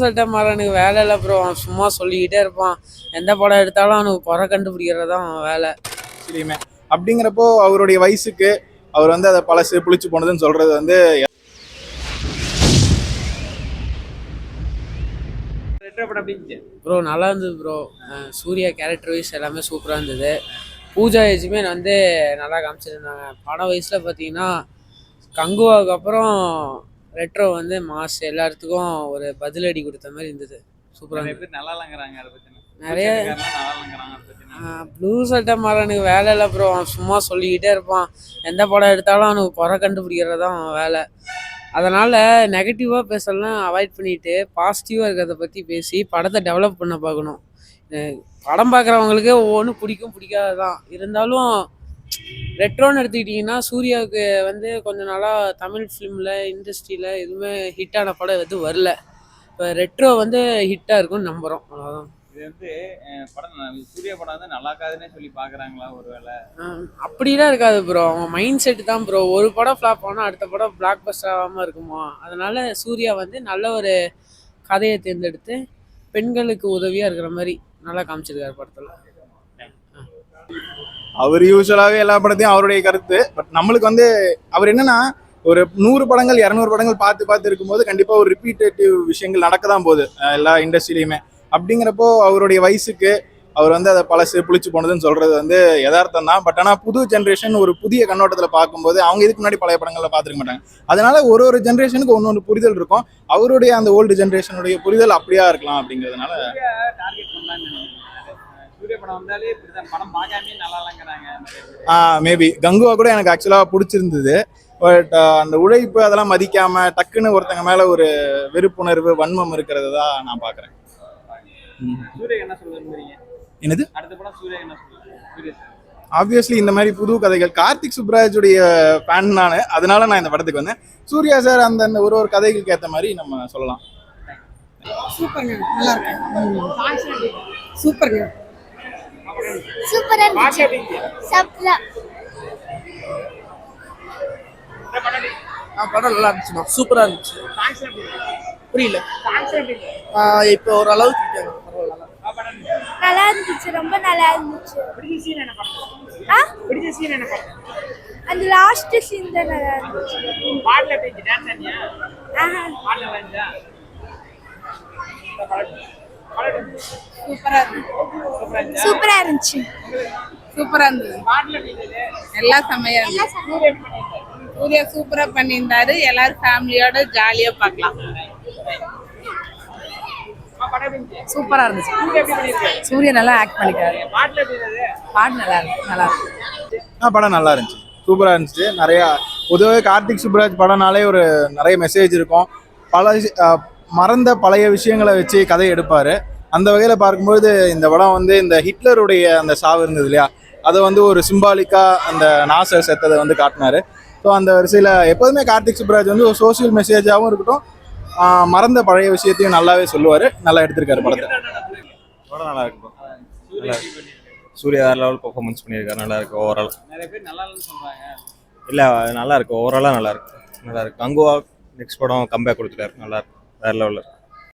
சட்டை மாறனுக்கு வேலை இல்லை ப்ரோ. அவன் சும்மா சொல்லிக்கிட்டே இருப்பான். எந்த படம் எடுத்தாலும் அவனுக்கு குறை கண்டுபிடிக்கிறது தான் அவன் வேலை. சரியுமே அப்படிங்கிறப்போ அவருடைய வயசுக்கு அவர் வந்து அதை பழசு புளிச்சு போனதுன்னு சொல்றது வந்து ப்ரோ நல்லா இருந்தது ப்ரோ. சூர்யா கேரக்டர் வைஸ் எல்லாமே சூப்பராக இருந்தது. பூஜா ஏஜுமே வந்து நல்லா காமிச்சிருந்தாங்க. படம் வயசில் பார்த்தீங்கன்னா கங்குவாவுக்கு அப்புறம் ரெட்ரோ வந்து மாஸ் எல்லாத்துக்கும் ஒரு பதிலடி கொடுத்த மாதிரி இருந்தது. சூப்பராக நிறைய ப்ளூ சட்டை மாறனுக்கு வேலை இல்லை ப்ரோ. அவன் சும்மா சொல்லிக்கிட்டே இருப்பான். எந்த படம் எடுத்தாலும் அவனுக்கு குறை கண்டுபிடிக்கிறது தான் அவன் வேலை. அதனால் நெகட்டிவாக பேசலாம் அவாய்ட் பண்ணிவிட்டு பாசிட்டிவாக இருக்கிறத பற்றி பேசி படத்தை டெவலப் பண்ண பார்க்கணும். படம் பார்க்குறவங்களுக்கு ஒவ்வொன்றும் பிடிக்கும் பிடிக்காது தான். இருந்தாலும் ரெட்ரோன்னு எடுத்துக்கிட்டிங்கன்னா சூர்யாவுக்கு வந்து கொஞ்ச நாளாக தமிழ் ஃபிலிமில் இண்டஸ்ட்ரியில் எதுவுமே ஹிட்டான படம் எதுவும் வரல. இப்போ ரெட்ரோ வந்து ஹிட்டாக இருக்கும்னு நம்புகிறோம். அவ்வளோதான். இது வந்து படம் சூர்யா படம் வந்து நல்லா இருக்காதுன்னே சொல்லி பார்க்குறாங்களா ஒரு வேலை? அப்படிலாம் இருக்காது ப்ரோ. அவங்க மைண்ட் செட்டு தான் ப்ரோ. ஒரு படம் ஃப்ளாப் ஆனால் அடுத்த படம் பிளாக் பஸ்டர் ஆகாமல் இருக்குமா? அதனால் சூர்யா வந்து நல்ல ஒரு கதையை தேர்ந்தெடுத்து பெண்களுக்கு உதவியாக இருக்கிற மாதிரி நல்லா காமிச்சிருக்காரு படத்தில். அவர் யூஸ்வலாகவே எல்லா படத்தையும் அவருடைய கருத்து. பட் நம்மளுக்கு வந்து அவர் என்னன்னா ஒரு 100 படங்கள் 200 படங்கள் பார்த்து இருக்கும்போது கண்டிப்பாக ஒரு ரிப்பீட்டேட்டிவ் விஷயங்கள் நடக்க தான் போகுது எல்லா இண்டஸ்ட்ரியிலையுமே. அப்படிங்கிறப்போ அவருடைய வயசுக்கு அவர் வந்து அதை பழசு புளிச்சு போனதுன்னு சொல்றது வந்து யதார்த்தம் தான். பட் ஆனால் புது ஜென்ரேஷன் ஒரு புதிய கண்ணோட்டத்தில் பார்க்கும்போது அவங்க இதுக்கு முன்னாடி பழைய படங்களில் பார்த்துருக்க மாட்டாங்க. அதனால ஒரு ஜென்ரேஷனுக்கு ஒன்று புரிதல் இருக்கும். அவருடைய அந்த ஓல்டு ஜென்ரேஷனுடைய புரிதல் அப்படியா இருக்கலாம். அப்படிங்கிறதுனால மேபி கங்குவா கூட எனக்கு ஆக்சுவலாக பிடிச்சிருந்தது. பட் அந்த உழைப்பு அதெல்லாம் மதிக்காம டக்குன்னு ஒருத்தங்க மேல ஒரு வெறுப்புணர்வு வன்மம் இருக்கிறது தான் நான் பாக்குறேன். என்னது ஆப்வியஸ்லி இந்த மாதிரி புது கதைகள் கார்த்திக் சுப்ராஜுடைய ஃபேன் நான். அதனால நான் இந்த படத்துக்கு வந்தேன். சூர்யா சார் அந்த ஒரு கதைகளுக்கு ஏற்ற மாதிரி நம்ம சொல்லலாம். சூப்பர்ங்க, நல்லா இருக்கு. சூப்பர்ங்க, சூப்பரா இருந்துச்சு. படம் நல்லா இருந்துச்சுண்ணா. சூப்பரா இருந்துச்சு. புரியல. இப்போ ஓரளவுக்கு நல்லா இருந்துச்சு. ரொம்ப நல்லா இருந்துச்சு. அந்த லாஸ்ட் சீன் தான் நல்லா இருந்துச்சு. சூப்பரா இருந்துச்சு. சூப்பரா இருந்தது. எல்லாம் செம்மையா இருந்துச்சு. சூர்யா சூப்பரா பண்ணியிருந்தாரு. எல்லாரும் ஃபேமிலியோட ஜாலியா பார்க்கலாம். சூப்பரா இருந்துச்சு. சூர்யா நல்லா ஆக்ட் பண்ணிருக்காரு. பாட்டு நல்லா இருக்கு. படம் நல்லா இருந்துச்சு. சூப்பரா இருந்துச்சு. நிறைய பொதுவாக கார்த்திக் சுப்ராஜ் படம்னாலே ஒரு நிறைய மெசேஜ் இருக்கும். மறந்த பழைய விஷயங்களை வச்சு கதை எடுப்பாரு. அந்த வகையில் பார்க்கும்போது இந்த படம் வந்து இந்த ஹிட்லருடைய அந்த சாவு இருந்தது இல்லையா, அதை வந்து ஒரு சிம்பாலிக்கா அந்த நாசர் செத்ததை வந்து காட்டினாரு. ஸோ அந்த வரிசையில் எப்போதுமே கார்த்திக் சுப்ராஜ் வந்து ஒரு சோசியல் மெசேஜாகவும் இருக்கட்டும், மறந்த பழைய விஷயத்தையும் நல்லாவே சொல்லுவார். நல்லா எடுத்திருக்காரு படத்தை. படம் நல்லா இருக்கு. சூர்யா வேற லெவல் பெர்ஃபார்மன்ஸ் பண்ணியிருக்காரு. நல்லா இருக்கு ஓவரால். நிறைய பேர் நல்லா இல்லைன்னு சொல்றாங்க. இல்லை நல்லா இருக்கு. ஓவராலாக நல்லா இருக்கு. கங்குவா நெக்ஸ்ட் படம் கம்பேக் கொடுத்துட்டாரு. நல்லா இருக்கு. வேற லெவலில் இருக்கு.